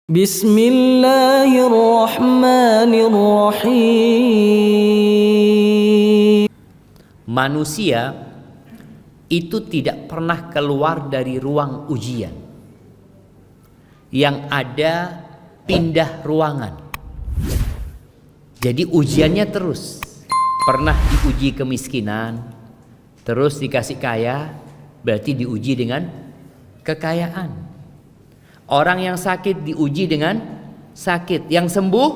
Bismillahirrahmanirrahim. Manusia itu tidak pernah keluar dari ruang ujian. Yang ada pindah ruangan. Jadi ujiannya terus. Pernah diuji kemiskinan, terus dikasih kaya, berarti diuji dengan kekayaan. Orang yang sakit diuji dengan sakit, yang sembuh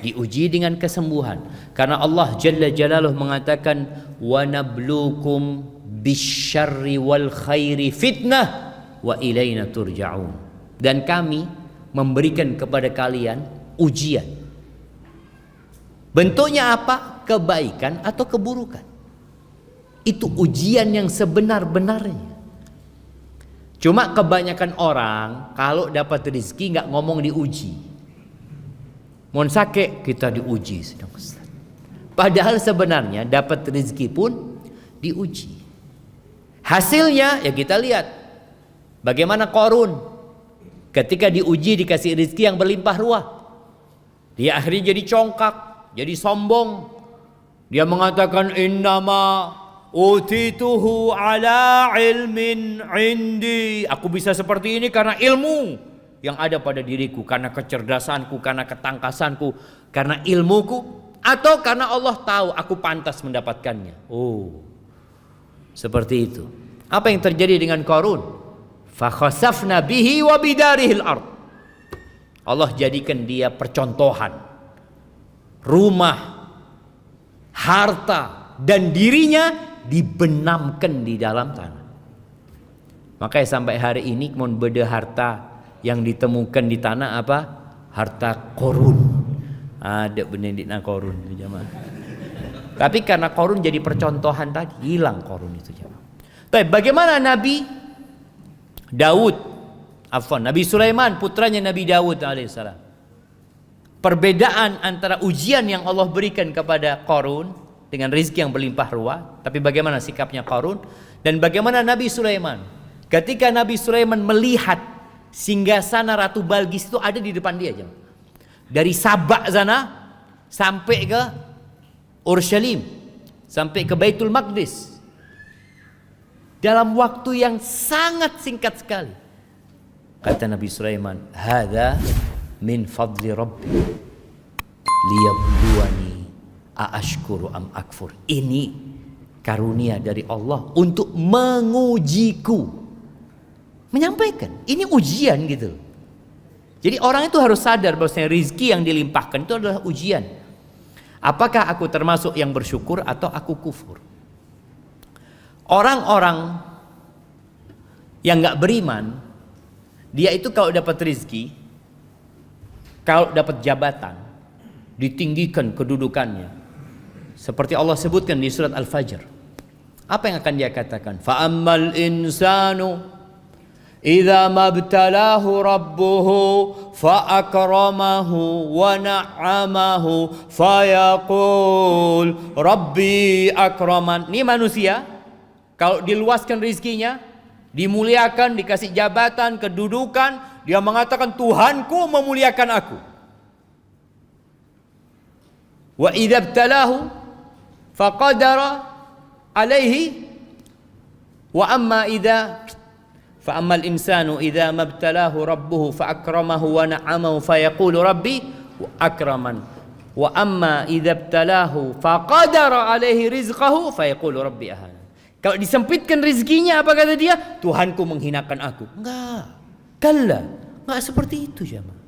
diuji dengan kesembuhan. Karena Allah Jalla Jalaluhu mengatakan wa nabluukum bisyarri wal khairi fitnah wa ilaina turja'un. Dan kami memberikan kepada kalian ujian. Bentuknya apa? Kebaikan atau keburukan. Itu ujian yang sebenar-benarnya. Cuma kebanyakan orang kalau dapat rezeki nggak ngomong diuji. Mohon sakit kita diuji sedang Ustaz. Padahal sebenarnya dapat rezeki pun diuji. Hasilnya ya kita lihat. Bagaimana Qarun ketika diuji dikasih rezeki yang berlimpah ruah. Dia akhirnya jadi congkak, jadi sombong. Dia mengatakan innama utituhu ala ilmin indi. Aku bisa seperti ini karena ilmu yang ada pada diriku, karena kecerdasanku, karena ketangkasanku, karena ilmuku, atau karena Allah tahu aku pantas mendapatkannya. Oh, seperti itu. Apa yang terjadi dengan Qarun? Fa khasafna bihi wa bidarihil ard. Allah jadikan dia percontohan. Rumah, harta, dan dirinya dibenamkan di dalam tanah. Makanya sampai hari ini mon beda harta yang ditemukan di tanah apa? Harta Qarun. Ada benar di Qarun itu jemaah. Tapi karena Qarun jadi percontohan tadi, hilang Qarun itu jemaah. Tapi bagaimana Nabi Daud? Nabi Sulaiman putranya Nabi Daud alaihissalam. Perbedaan antara ujian yang Allah berikan kepada Qarun dengan rezeki yang berlimpah ruah, tapi bagaimana sikapnya Qarun, dan bagaimana Nabi Sulaiman ketika Nabi Sulaiman melihat singgasana Ratu Balqis itu ada di depan dia, dari Sabak sana sampai ke Urshalim, sampai ke Baitul Maqdis dalam waktu yang sangat singkat sekali. Kata Nabi Sulaiman, hadza min fadli rabbi liyabluwani aashkuru am akfur. Ini karunia dari Allah untuk mengujiku. Menyampaikan, ini ujian gitu. Jadi orang itu harus sadar bahwa rezeki yang dilimpahkan itu adalah ujian. Apakah aku termasuk yang bersyukur atau aku kufur? Orang-orang yang gak beriman, dia itu kalau dapat rezeki, kalau dapat jabatan, ditinggikan kedudukannya. Seperti Allah sebutkan di surat Al-Fajr. Apa yang akan dia katakan? Fa'ammal insanu idza mabtalahu rabbuhu fa'akramahu wa na'amahu fayaqul rabbi akraman. Ini manusia kalau diluaskan rezekinya, dimuliakan, dikasih jabatan, kedudukan, dia mengatakan Tuhanku memuliakan aku. Wa idza ibtalahu faqadara alaihi wa amma idza fa ammal insanu idza mabtalahu rabbuhu fa akramahu wa na'amahu fa yaqulu rabbi akraman wa amma idza ibtalahu faqadara alaihi rizqahu fa yaqulu rabbi ahana. Kalau disempitkan rezekinya, apa kata dia? Tuhanku menghinakan aku. Enggak, kalla, enggak seperti itu jemaah.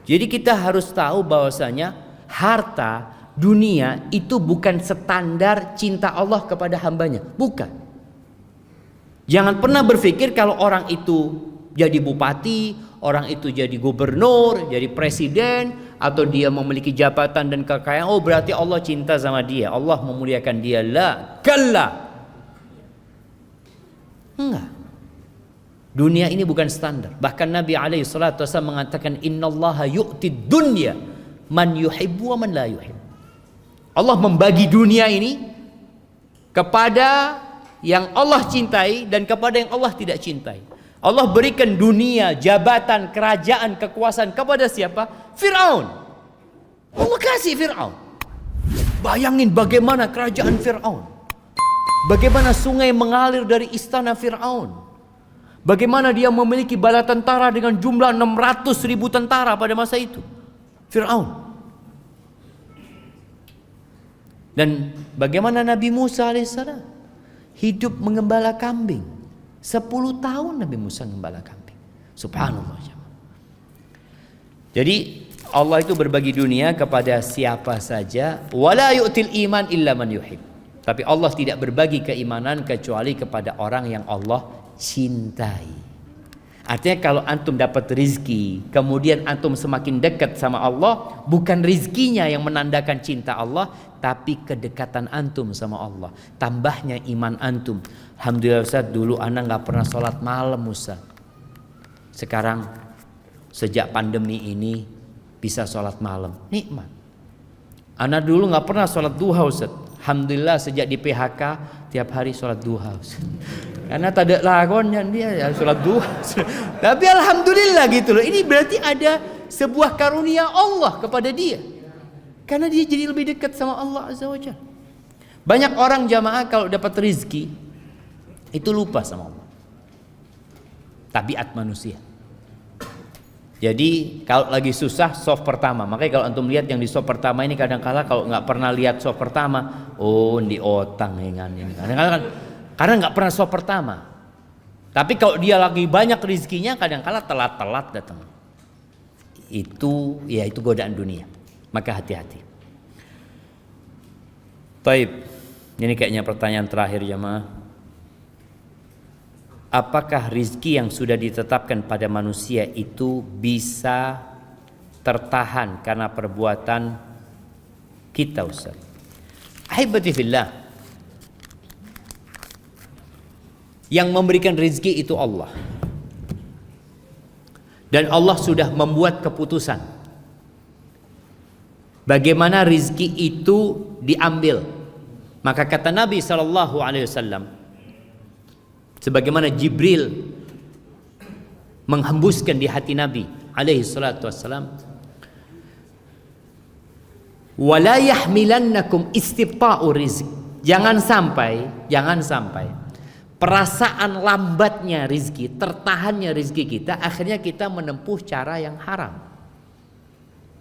Jadi kita harus tahu bahwasanya harta dunia itu bukan standar cinta Allah kepada hambanya, bukan. Jangan pernah berpikir kalau orang itu jadi bupati, orang itu jadi gubernur, jadi presiden, atau dia memiliki jabatan dan kekayaan, oh berarti Allah cinta sama dia, Allah memuliakan dia. La, kalla. Enggak. Dunia ini bukan standar. Bahkan Nabi SAW mengatakan innallaha yu'tid dunya man yuhibbu wa man la yuhib. Allah membagi dunia ini kepada yang Allah cintai dan kepada yang Allah tidak cintai. Allah berikan dunia, jabatan, kerajaan, kekuasaan kepada siapa? Fir'aun. Allah kasih Fir'aun. Bayangin bagaimana kerajaan Fir'aun. Bagaimana sungai mengalir dari istana Fir'aun. Bagaimana dia memiliki bala tentara dengan jumlah 600.000 tentara pada masa itu. Fir'aun. Dan bagaimana Nabi Musa alaihissalam hidup mengembala kambing. 10 tahun Nabi Musa mengembala kambing. Subhanallah. Jadi Allah itu berbagi dunia kepada siapa saja. Wala yu'til iman illa man yuhib. Tapi Allah tidak berbagi keimanan kecuali kepada orang yang Allah cintai. Artinya kalau antum dapat rizki, kemudian antum semakin dekat sama Allah, bukan rizkinya yang menandakan cinta Allah, tapi kedekatan antum sama Allah. Tambahnya iman antum. Alhamdulillah Ustaz, dulu anak gak pernah sholat malam Ustaz. Sekarang sejak pandemi ini bisa sholat malam. Nikmat. Anak dulu gak pernah sholat duha Ustaz. Alhamdulillah sejak di PHK tiap hari sholat duha Ustaz. Karena tak ada lakonnya dia ya sholat duha. Tapi alhamdulillah gitu loh. Ini berarti ada sebuah karunia Allah kepada dia. Karena dia jadi lebih dekat sama Allah Azza wa Jalla. Banyak orang jamaah kalau dapat rizki itu lupa sama Allah. Tabiat manusia. Jadi kalau lagi susah soft pertama. Makanya kalau antum lihat yang di soft pertama ini kadang-kala kalau nggak pernah lihat soft pertama, oh di otang dengan ini. Kadang-kala karena nggak pernah soft pertama. Tapi kalau dia lagi banyak rizkinya kadang-kala telat-telat datang. Itu godaan dunia. Maka hati-hati. Baik. Ini kayaknya pertanyaan terakhir jemaah. Apakah rizki yang sudah ditetapkan pada manusia itu bisa tertahan karena perbuatan kita Ustaz? Ahibati fillah. Yang memberikan rizki itu Allah. Dan Allah sudah membuat keputusan bagaimana rizki itu diambil. Maka kata Nabi SAW, sebagaimana Jibril menghembuskan di hati Nabi SAW, wala yahmilannakum istibta'u rizq. Jangan sampai perasaan lambatnya rizki, tertahannya rizki kita, akhirnya kita menempuh cara yang haram.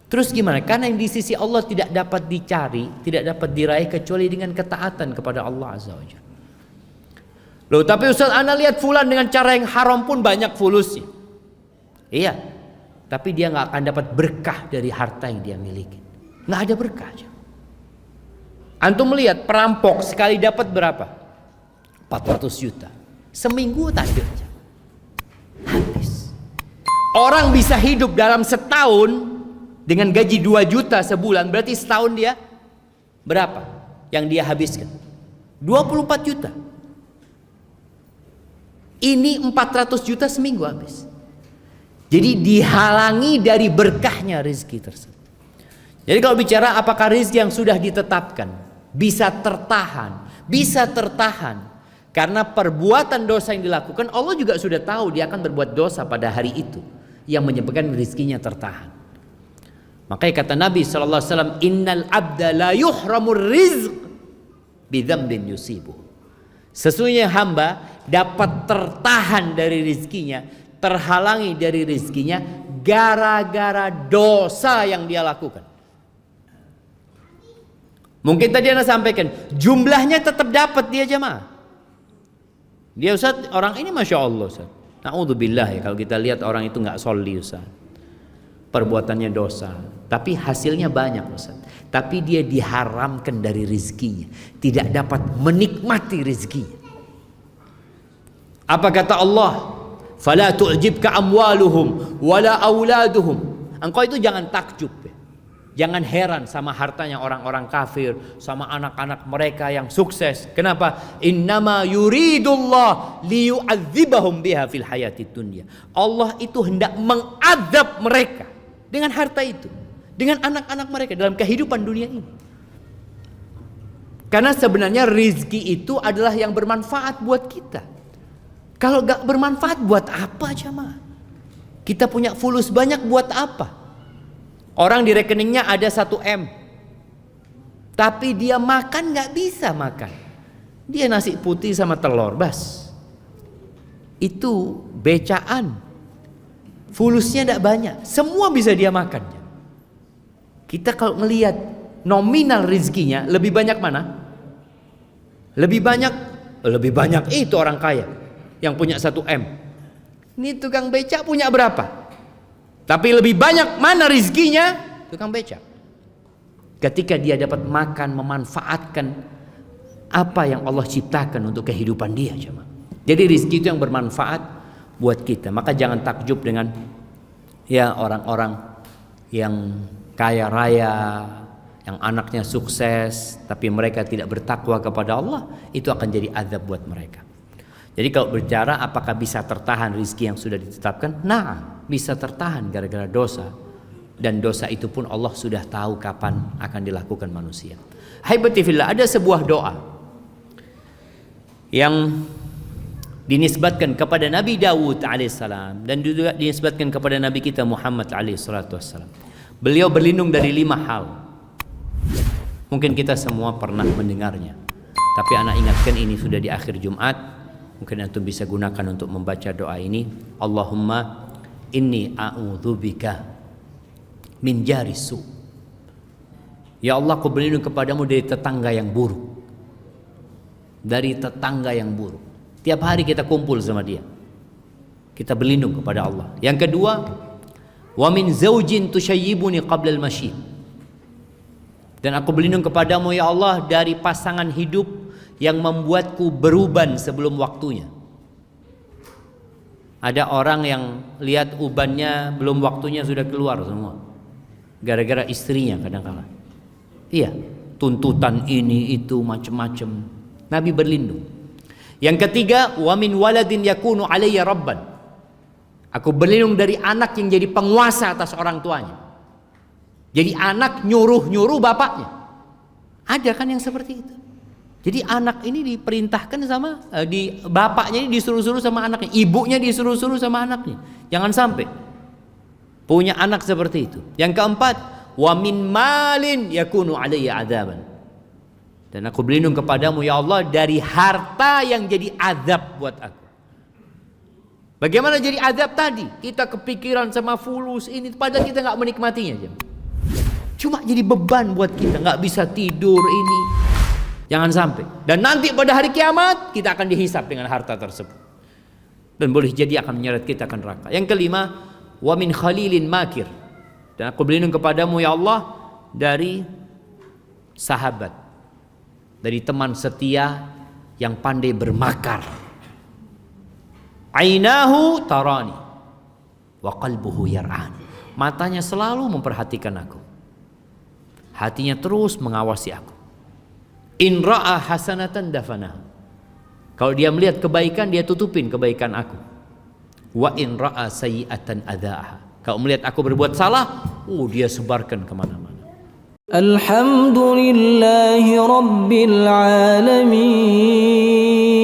Terus gimana? Karena yang di sisi Allah tidak dapat dicari, tidak dapat diraih kecuali dengan ketaatan kepada Allah Azza wa Jalla. Loh, tapi Ustaz, ana lihat fulan dengan cara yang haram pun banyak fulusnya. Iya, tapi dia nggak akan dapat berkah dari harta yang dia miliki. Nggak ada berkah aja. Antum melihat perampok sekali dapat berapa? 400 juta. Seminggu tak ada aja. Habis. Orang bisa hidup dalam setahun dengan gaji 2 juta sebulan, berarti setahun dia berapa yang dia habiskan? 24 juta. Ini 400 juta seminggu habis. Jadi dihalangi dari berkahnya rezeki tersebut. Jadi kalau bicara apakah rezeki yang sudah ditetapkan bisa tertahan? Bisa tertahan karena perbuatan dosa yang dilakukan. Allah juga sudah tahu dia akan berbuat dosa pada hari itu yang menyebabkan rezekinya tertahan. Makanya kata Nabi SAW, innal abda la yuhramur rizq bidzambin yusibuh. Sesungguhnya hamba dapat tertahan dari rizkinya, terhalangi dari rizkinya gara-gara dosa yang dia lakukan. Mungkin tadi Anda sampaikan jumlahnya tetap dapat dia jemaah. Dia Ustaz, orang ini Masya Allah Ustaz, na'udzubillah ya, kalau kita lihat orang itu gak sholli Ustaz, perbuatannya dosa, tapi hasilnya banyak Ustaz. Tapi dia diharamkan dari rizkinya, tidak dapat menikmati rizkinya. Apa kata Allah? Fala tu'jibka amwaluhum wala auladuhum. Engkau itu jangan takjub, jangan heran sama hartanya orang-orang kafir, sama anak-anak mereka yang sukses. Kenapa? Innama yuridullah liyu'adzibahum biha fil hayatid dunya. Allah itu hendak mengadab mereka dengan harta itu, dengan anak-anak mereka dalam kehidupan dunia ini. Karena sebenarnya rizki itu adalah yang bermanfaat buat kita. Kalau gak bermanfaat buat apa jamaah? Kita punya fulus banyak buat apa? Orang di rekeningnya ada 1 M, tapi dia makan gak bisa makan. Dia nasi putih sama telur bas. Itu becaan. Fulusnya gak banyak, semua bisa dia makan. Kita kalau melihat nominal rizkinya, lebih banyak mana? Lebih banyak itu orang kaya yang punya 1 M. Ini tukang becak punya berapa? Tapi lebih banyak mana rizkinya? Tukang becak. Ketika dia dapat makan, memanfaatkan apa yang Allah ciptakan untuk kehidupan dia, jemaah. Jadi rizki itu yang bermanfaat buat kita. Maka jangan takjub dengan ya orang-orang yang kaya raya, yang anaknya sukses, tapi mereka tidak bertakwa kepada Allah, itu akan jadi azab buat mereka. Jadi kalau berbicara apakah bisa tertahan rizki yang sudah ditetapkan? Nah, bisa tertahan gara-gara dosa. Dan dosa itu pun Allah sudah tahu kapan akan dilakukan manusia. Haibati fillah, ada sebuah doa yang dinisbatkan kepada Nabi Dawud alaihissalam dan juga dinisbatkan kepada Nabi kita Muhammad alaihissalam. Beliau berlindung dari 5 hal. Mungkin kita semua pernah mendengarnya, tapi anak ingatkan ini sudah di akhir Jumat. Mungkin antum bisa gunakan untuk membaca doa ini. Allahumma inni a'udzubika min jarisu. Ya Allah, aku berlindung kepadamu dari tetangga yang buruk. Dari tetangga yang buruk. Tiap hari kita kumpul sama dia, kita berlindung kepada Allah. Yang kedua, wa min zaujin tushayyibuni qabla al-masyib. Dan aku berlindung kepadamu ya Allah dari pasangan hidup yang membuatku beruban sebelum waktunya. Ada orang yang lihat ubannya belum waktunya sudah keluar semua, gara-gara istrinya kadang-kala. Iya, tuntutan ini itu macam-macam. Nabi berlindung. Yang ketiga, wa min waladin yakunu alayya rabban. Aku berlindung dari anak yang jadi penguasa atas orang tuanya. Jadi anak nyuruh-nyuruh bapaknya. Ada kan yang seperti itu. Jadi anak ini diperintahkan sama bapaknya ini disuruh-suruh sama anaknya, ibunya disuruh-suruh sama anaknya. Jangan sampai punya anak seperti itu. Yang keempat, wa min malin yakunu alayya adzaban. Dan aku berlindung kepadamu ya Allah dari harta yang jadi azab buat aku. Bagaimana jadi azab tadi? Kita kepikiran sama fulus ini, padahal kita nggak menikmatinya. Cuma jadi beban buat kita, nggak bisa tidur ini. Jangan sampai. Dan nanti pada hari kiamat kita akan dihisap dengan harta tersebut. Dan boleh jadi akan menyeret kita ke neraka. Yang kelima, wa min khalilin makir. Dan aku berlindung kepadamu ya Allah dari sahabat, dari teman setia yang pandai bermakar. Ainahu tarani wa qalbuhu yar'ani. Matanya selalu memperhatikan aku, hatinya terus mengawasi aku. In ra'a hasanatan dafana. Kalau dia melihat kebaikan, dia tutupin kebaikan aku. Wa in ra'a sayyi'atan adzaaha. Kalau melihat aku berbuat salah, dia sebarkan kemana-mana. Alhamdulillahi Rabbil Alamin.